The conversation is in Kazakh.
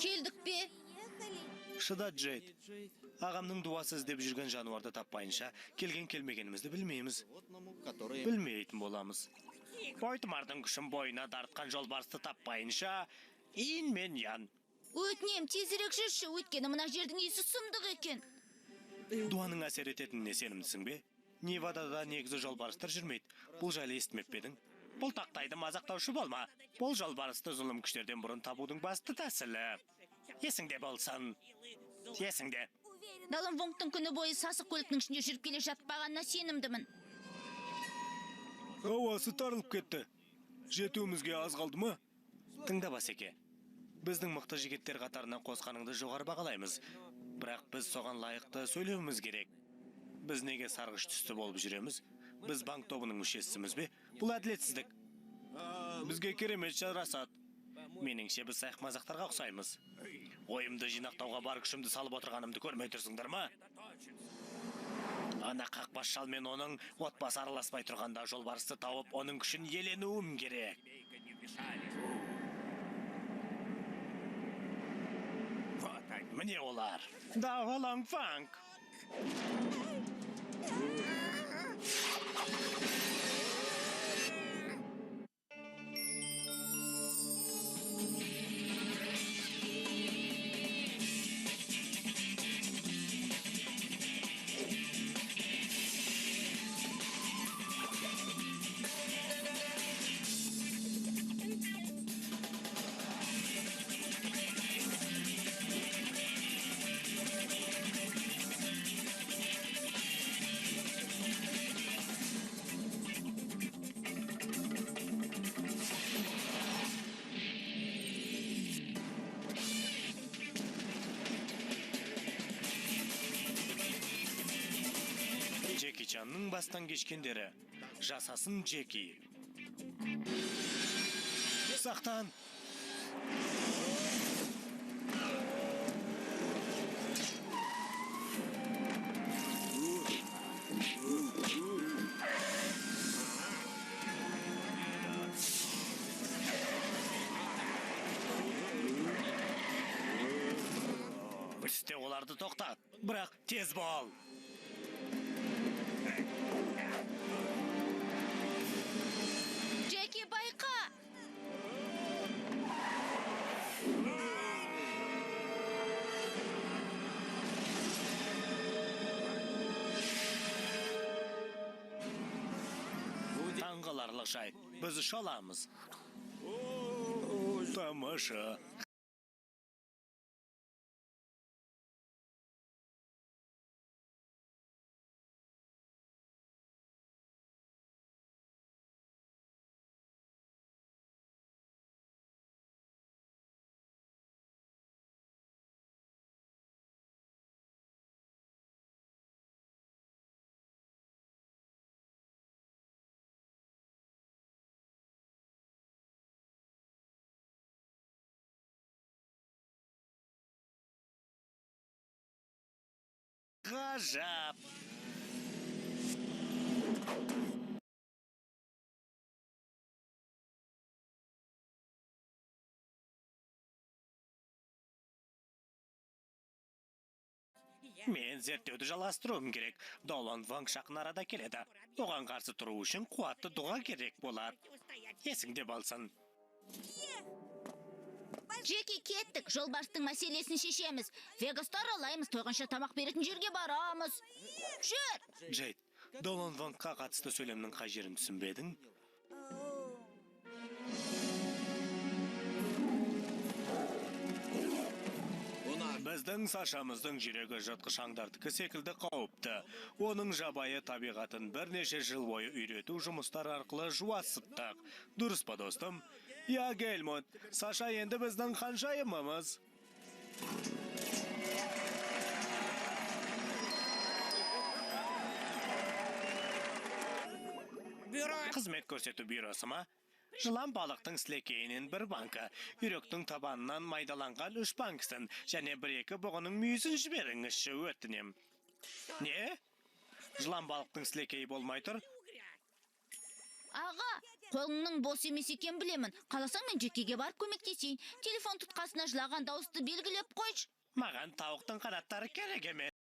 Келдік пе? Шыда, Джейд. Ағамның дуасы іздеп жүрген жануарды таппайынша, келген-келмегенімізді білмейміз. Білмейтін боламыз. Бойтымардың күшін бойына дартқан жолбарысты таппайынша, ин мен ян. Өтінем, тезірек жүрші, өйткені мына жердің иісі сұмдық екен. Дуаның әсер ететініне сенімдісің бе? Невадада негізі жолбарыстар жүрмейді. Бұл жайлы естімеп пе едің? Бұл тақтайды мазақтаушы болма. Бұл жолбарысты зұлым күштерден бұрын табудың басты тәсілі. Есіңде болсын. Есіңде. Далан Вонгтың күні бойы сасық көліктің ішінде жүріп келе жатпағанына сенімдімін. Ауасы тарылып кетті. Жетуімізге аз қалды ма? Тыңда, Басеке. Біздің мықты жігіттер қатарынан қосқаныңды жоғары бағалаймыз. Бірақ біз соған лайықты сөйлеуіміз керек. Біз неге сарғыш түсті болып жүреміз? Біз банк тобының мүшесіміз бе? Бұл әділетсіздік. Бізге керемет жарасады. Меніңше біз сайық мазақтарға ұқсаймыз. Ойымды жинақтауға бар күшімді салып отырғанымды көрмей тұрсыңдар ма? Ана қақпас шал мен оның отбасы араласпай тұрғанда жолбарысты тауып, оның күшін еленуім керек. Міне олар. Далан Вонг. Джеки Чанның бастан кешкендері. Жасасын Джеки. Сақтан! Істе оларды тоқтат, бірақ тез бол. Джеки, байқа! Таңғаларлық жайт. Біз үш аламыз. Тамаша. Ғажап! Мен зерттеуді жалғастыруым керек. Далан Вонг жақын арада келеді. Оған қарсы тұру үшін қуатты дұға керек болады. Есіңде болсын. Джеки, кеттік. Жолбарыстың мәселесін шешеміз. Вегасты аралаймыз, тойғанша тамақ беретін жерге барамыз. Жүр! Джейд, Далан Вонгқа қатысты сөйлемнің қай жерін түсінбедің? Біздің Сашамыздың жүрегі жыртқыш аңдардікі секілді қауіпті. Оның жабайы табиғатын бірнеше жыл бойы үйрету жұмыстар арқылы жуасыттық. Дұрыс па, достым? Я, Гельмут, Саша енді біздің ханшайымымыз. Қызмет көрсету бюросы ма? Жылан балықтың сілекейінен бір банка, үйректің табанынан майдаланған 3 банксын, және 1-2 бұғының мүйізін жіберіңізші, өтінем. Не? Жылан балықтың сілекейі болмай тұр? Аға, Қолыңның бос емес екен білемін. Қаласаң мен Джекиге барып көмектесейін. Телефон тұтқасына жылаған дауысты белгілеп қойшы. Маған тауықтың қанаттары керек емес.